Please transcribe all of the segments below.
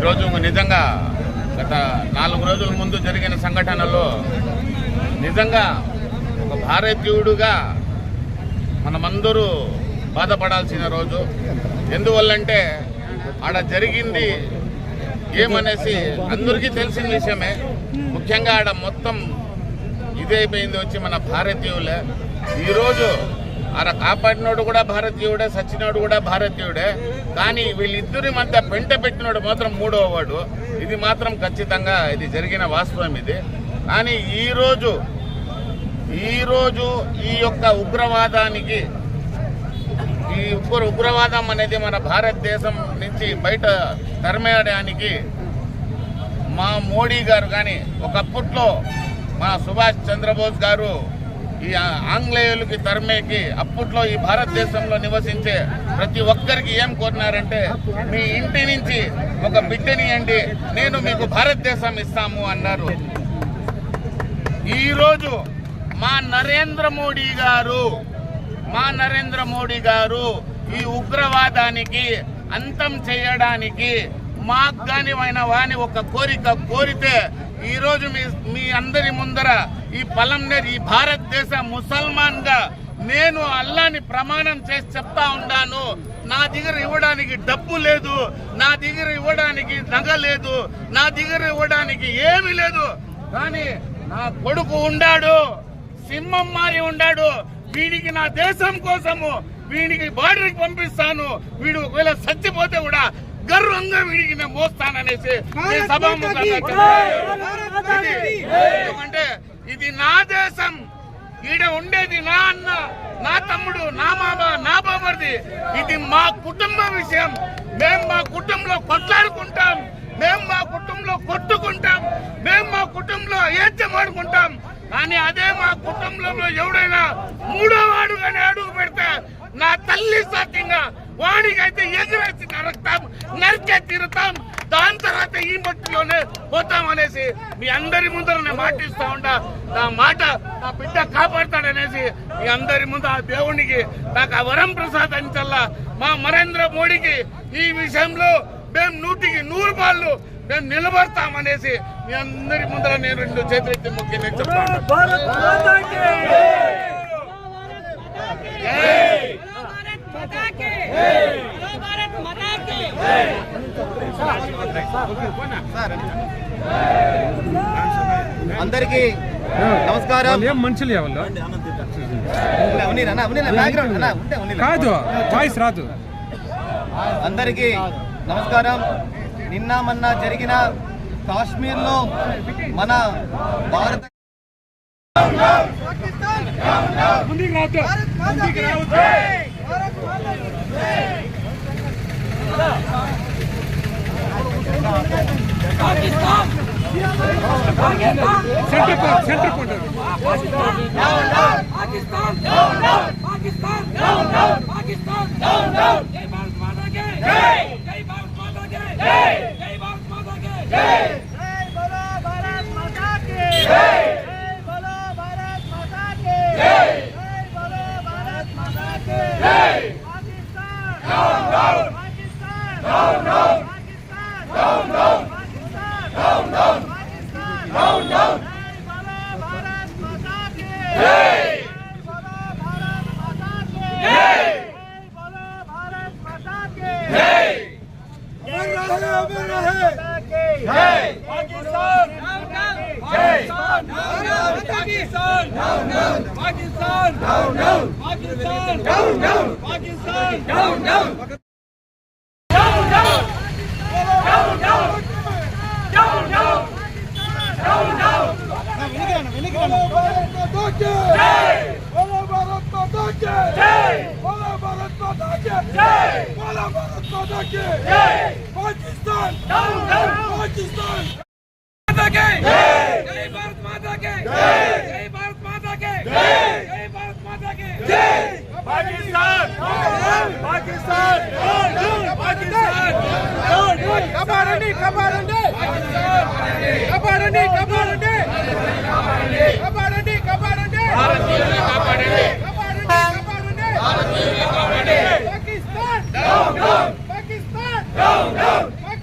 ఈరోజు నిజంగా గత 4 రోజుల ముందు జరిగిన సంఘటనలో నిజంగా ఒక భారతీయుడుగా మనమందరూ బాధపడాల్సిన రోజు. ఎందువల్లంటే ఆడ జరిగింది ఏమనేసి అందరికీ తెలిసిన విషయమే. ముఖ్యంగా ఆడ మొత్తం ఇదైపోయింది వచ్చి మన భారతీయులే. ఈరోజు ఆడ కాపాడినోడు కూడా భారతీయుడే, సచ్చినోడు కూడా భారతీయుడే. కానీ వీళ్ళిద్దరి మధ్య పెంట పెట్టినోడు మాత్రం 3వ వాడు. ఇది మాత్రం ఖచ్చితంగా ఇది జరిగిన వాస్తవం ఇది. కానీ ఈరోజు ఈ యొక్క ఉగ్రవాదానికి, ఈ ఉగ్రవాదం అనేది మన భారతదేశం నుంచి బయట తరిమేయడానికి మా మోడీ గారు కానీ ఒకప్పట్లో మా సుభాష్ చంద్రబోస్ గారు ఈ ఆంగ్లేయులకి తరిమేకి అప్పట్లో ఈ భారతదేశంలో నివసించే ప్రతి ఒక్కరికి ఏం కోరినారంటే, మీ ఇంటి నుంచి ఒక బిడ్డనియండి, నేను మీకు భారతదేశం ఇస్తాము అన్నారు. ఈరోజు మా నరేంద్ర మోడీ గారు ఈ ఉగ్రవాదానికి అంతం చేయడానికి మాకు కానివైన వాని ఒక కోరితే ఈరోజు మీ అందరి ముందర ఈ పలంనేరు ఈ భారతదేశ ముసల్మాన్ గా నేను అల్లాని ప్రమాణం చేసి చెప్తా ఉన్నాను. నా దగ్గర ఇవ్వడానికి డబ్బు లేదు, నా దగ్గర ఇవ్వడానికి నగ లేదు, నా దగ్గర ఇవ్వడానికి ఏమీ లేదు. కానీ నా కొడుకు ఉండాడు, సింహం మారి ఉండాడు. వీడికి నా దేశం కోసము వీడికి బార్డర్కి పంపిస్తాను. వీడు ఒకవేళ చచ్చిపోతే కూడా గర్వంగా వీడికి నేను మోస్తాననేసి సభాముఖంగా ఎందుకంటే ఇది నా దేశం, ఈడ ఉండేది నా అన్న, నా తమ్ముడు, నా మామ, నా బామర్ది. ఇది మా కుటుంబ విషయం. మేము మా కుటుంబంలో కొట్లాడుకుంటాం, మేము మా కుటుంబంలో కొట్టుకుంటాం, మేము మా కుటుంబంలో ఏడ్చమాడుకుంటాం. కానీ అదే మా కుటుంబంలో ఎవడైనా 3వ వాడు కానీ అడుగు పెడితే నా తల్లి సత్యంగా వాడికైతే ఎగిరేసి నరికే తీరుతాం. దాని తర్వాత ఈ మట్టిలోనే పోతాం అనేసి మీ అందరి ముందర నేను మాటిస్తా ఉంటా. నా మాట నా బిడ్డ కాపాడతాడనేసి మీ అందరి ముందు ఆ దేవునికి నాకు ఆ వరం ప్రసాదించల్లా. మా నరేంద్ర మోడీకి ఈ విషయంలో మేము 100కి 100 పాళ్ళు మేము నిలబడతామనేసి మీ అందరి ముందర నేను 2 చేతులెత్తి మొక్కి నేను చెప్తాను. అందరికి నమస్కారం. ఏం మనుషులు కాదు, వాయిస్ రాదు. అందరికి నమస్కారం. నిన్న మొన్న జరిగిన కాశ్మీర్లో మన భారత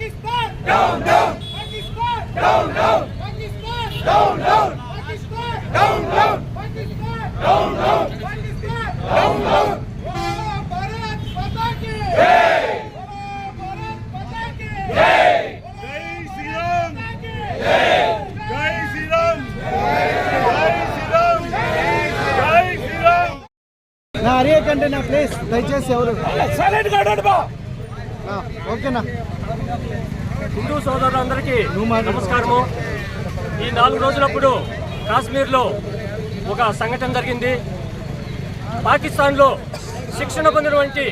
Pakistan! నా అరియకండి నా ప్లీజ్ దయచేసి ఎవరు ఓకేనా. హిందూ సోదరులందరికీ నమస్కారము. ఈ 4 రోజులప్పుడు కాశ్మీర్లో ఒక సంఘటన జరిగింది. పాకిస్తాన్లో శిక్షణ పొందినటువంటి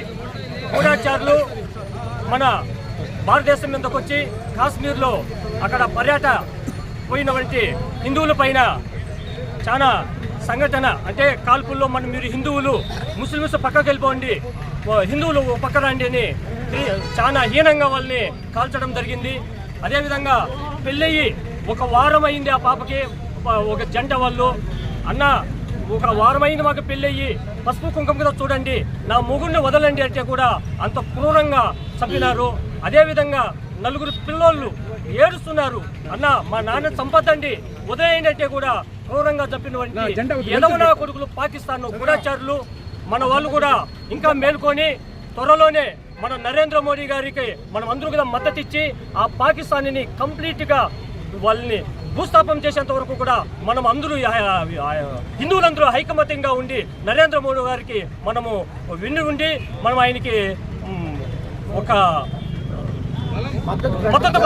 గూఢాచారులు మన భారతదేశం మీదకి వచ్చి కాశ్మీర్లో అక్కడ పోయినటువంటి హిందువుల పైన చాలా సంఘటన అంటే కాల్పుల్లో మీరు హిందువులు ముస్లిమ్స్ పక్కకి వెళ్ళిపోండి, హిందువులు పక్క రండి అని చాలా హీనంగా వాళ్ళని కాల్చడం జరిగింది. అదేవిధంగా పెళ్ళయి 1 వారం అయింది ఆ పాపకి. ఒక జంట వాళ్ళు అన్న 1 వారం అయింది మాకు పెళ్ళయ్యి, పసుపు కుంకుమ కూడా చూడండి, నా మొగుడిని వదలండి అంటే కూడా అంత క్రూరంగా చంపినారు. అదేవిధంగా 4 పిల్లోళ్ళు ఏడుస్తున్నారు, అన్న మా నాన్న చంపద్దండి వదిలేయండి అంటే కూడా క్రూరంగా చంపినటువంటి ఎదవనా కొడుకులు పాకిస్తాన్ గూఢాచారులు. మన వాళ్ళు కూడా ఇంకా మేల్కొని త్వరలోనే మన నరేంద్ర మోడీ గారికి మనం అందరూ కూడా మద్దతు ఇచ్చి ఆ పాకిస్తాన్ని కంప్లీట్గా వాళ్ళని భూస్థాపన చేసేంత వరకు కూడా మనం అందరూ హిందువులందరూ ఐకమత్యంగా ఉండి నరేంద్ర మోడీ గారికి మనము ఉండి మనం ఆయనకి ఒక మద్దతు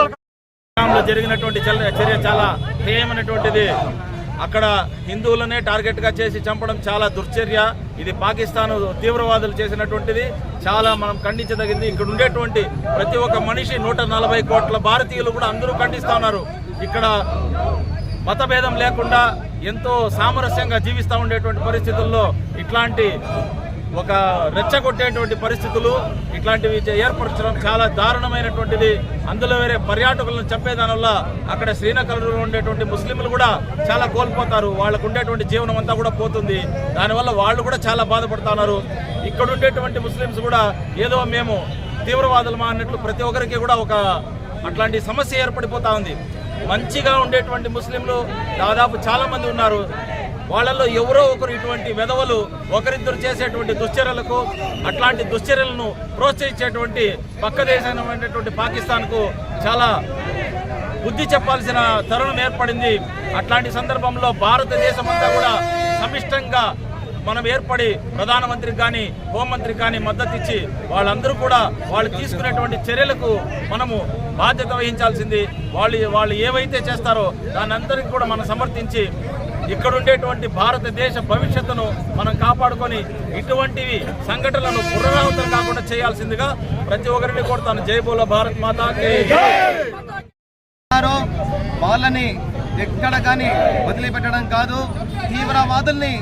జరిగినటువంటి చర్య చాలా హేయమైనటువంటిది. అక్కడ హిందువులనే టార్గెట్ గా చేసి చంపడం చాలా దుర్చర్య. ఇది పాకిస్తాన్ తీవ్రవాదులు చేసినటువంటిది, చాలా మనం ఖండించదగింది. ఇక్కడ ఉండేటువంటి ప్రతి ఒక్క మనిషి 140 కోట్ల భారతీయులు కూడా అందరూ ఖండిస్తా ఉన్నారు. ఇక్కడ మతభేదం లేకుండా ఎంతో సామరస్యంగా జీవిస్తూ ఉండేటువంటి పరిస్థితుల్లో ఇట్లాంటి ఒక రెచ్చగొట్టేటువంటి పరిస్థితులు ఇట్లాంటివి ఏర్పరచడం చాలా దారుణమైనటువంటిది. అందులో వేరే పర్యాటకులను చంపేదాని వల్ల అక్కడ శ్రీనగర్లో ఉండేటువంటి ముస్లింలు కూడా చాలా కోల్పోతారు, వాళ్ళకు ఉండేటువంటి జీవనం అంతా కూడా పోతుంది. దానివల్ల వాళ్ళు కూడా చాలా బాధపడుతున్నారు. ఇక్కడ ఉండేటువంటి ముస్లిమ్స్ కూడా ఏదో మేము తీవ్రవాదులమా అన్నట్లు ప్రతి ఒక్కరికి కూడా ఒక అట్లాంటి సమస్య ఏర్పడిపోతా ఉంది. మంచిగా ఉండేటువంటి ముస్లింలు దాదాపు చాలా మంది ఉన్నారు. వాళ్ళల్లో ఎవరో ఒకరు ఇటువంటి వెధవలు ఒకరిద్దరు చేసేటువంటి దుశ్చర్యలకు అట్లాంటి దుశ్చర్యలను ప్రోత్సహించేటువంటి పక్క దేశమైనటువంటి పాకిస్తాన్కు చాలా బుద్ధి చెప్పాల్సిన తరుణం ఏర్పడింది. అట్లాంటి సందర్భంలో భారతదేశం అంతా కూడా సమిష్టంగా మనం ఏర్పడి ప్రధానమంత్రికి కానీ హోంమంత్రికి కానీ మద్దతు ఇచ్చి వాళ్ళందరూ కూడా వాళ్ళు తీసుకునేటువంటి చర్యలకు మనము బాధ్యత వహించాల్సింది. వాళ్ళు ఏవైతే చేస్తారో దాని అందరికీ కూడా మనం సమర్థించి ఇక్కడ ఉండేటువంటి భారతదేశ భవిష్యత్తును మనం కాపాడుకొని ఇటువంటివి సంఘటనలను పునరావృతం కాకుండా చేయాల్సిందిగా ప్రతి ఒక్కరిని కోరుతాను. జై బోలో భారత్ మాతాకి. వాళ్ళని ఎక్కడ కానీ వదిలిపెట్టడం కాదు, తీవ్రవాదాన్ని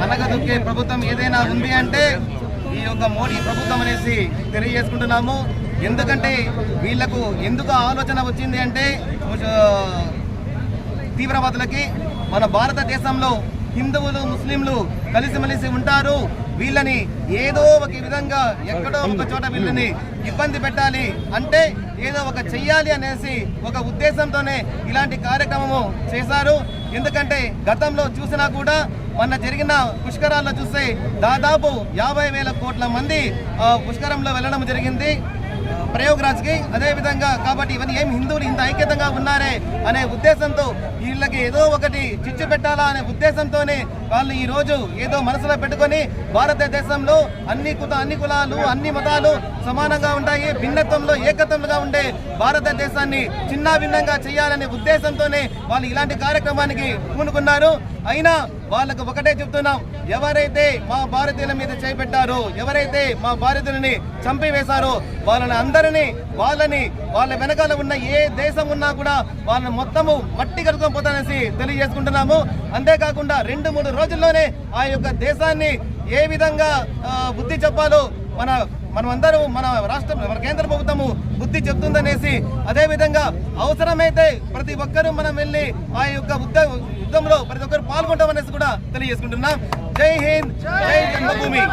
అనగదొక్కే ప్రభుత్వం ఏదైనా ఉంది అంటే ఈ యొక్క మోడీ ప్రభుత్వం అనేసి తెలియజేసుకుంటున్నాము. ఎందుకంటే వీళ్లకు ఎందుకు ఆలోచన వచ్చింది అంటే తీవ్రవాదులకి మన భారతదేశంలో హిందువులు ముస్లింలు కలిసిమెలిసి ఉంటారు, వీళ్ళని ఏదో ఒక విధంగా ఎక్కడో ఒక చోట వీళ్ళని ఇబ్బంది పెట్టాలి అంటే ఏదో ఒక చెయ్యాలి అనేసి ఒక ఉద్దేశంతోనే ఇలాంటి కార్యక్రమము చేశారు. ఎందుకంటే గతంలో చూసినా కూడా మొన్న జరిగిన పుష్కరాల్లో చూస్తే దాదాపు 50,000 కోట్ల మంది పుష్కరంలో వెళ్ళడం జరిగింది ప్రయోగరాజ్కి. అదేవిధంగా కాబట్టి ఇవన్నీ ఏం హిందువులు ఇంత ఐక్యతంగా ఉన్నారే అనే ఉద్దేశంతో వీళ్ళకి ఏదో ఒకటి చిచ్చు పెట్టాలా అనే ఉద్దేశంతోనే వాళ్ళు ఈ రోజు ఏదో మనసులో పెట్టుకొని భారతదేశంలో అన్ని కులాలు అన్ని మతాలు సమానంగా ఉంటాయి, భిన్నత్వంలో ఏకత్వంగా ఉండే భారతదేశాన్ని చిన్నాభిన్నంగా చేయాలనే ఉద్దేశంతోనే వాళ్ళు ఇలాంటి కార్యక్రమానికి పూనుకున్నారు. అయినా వాళ్ళకు ఒకటే చెప్తున్నాం, ఎవరైతే మా భారతీయుల మీద చేపెట్టారో, ఎవరైతే మా భారతీయులని చంపివేశారో వాళ్ళని వాళ్ళ వెనకాల ఉన్న ఏ దేశం ఉన్నా కూడా వాళ్ళని మొత్తము మట్టి కలుపుకొని పోతానేసి తెలియజేసుకుంటున్నాము. అంతేకాకుండా 2-3 రోజుల్లోనే ఆ యొక్క దేశాన్ని ఏ విధంగా బుద్ధి చెప్పాలో మనమందరూ మన కేంద్ర ప్రభుత్వము బుద్ధి చెప్తుందనేసి, అదేవిధంగా అవసరమైతే ప్రతి ఒక్కరూ మనం వెళ్ళి ఆ యొక్క యుద్ధంలో ప్రతి ఒక్కరు పాల్గొంటామనేసి కూడా తెలియజేసుకుంటున్నాం. జై హింద్, జై జన్మభూమి.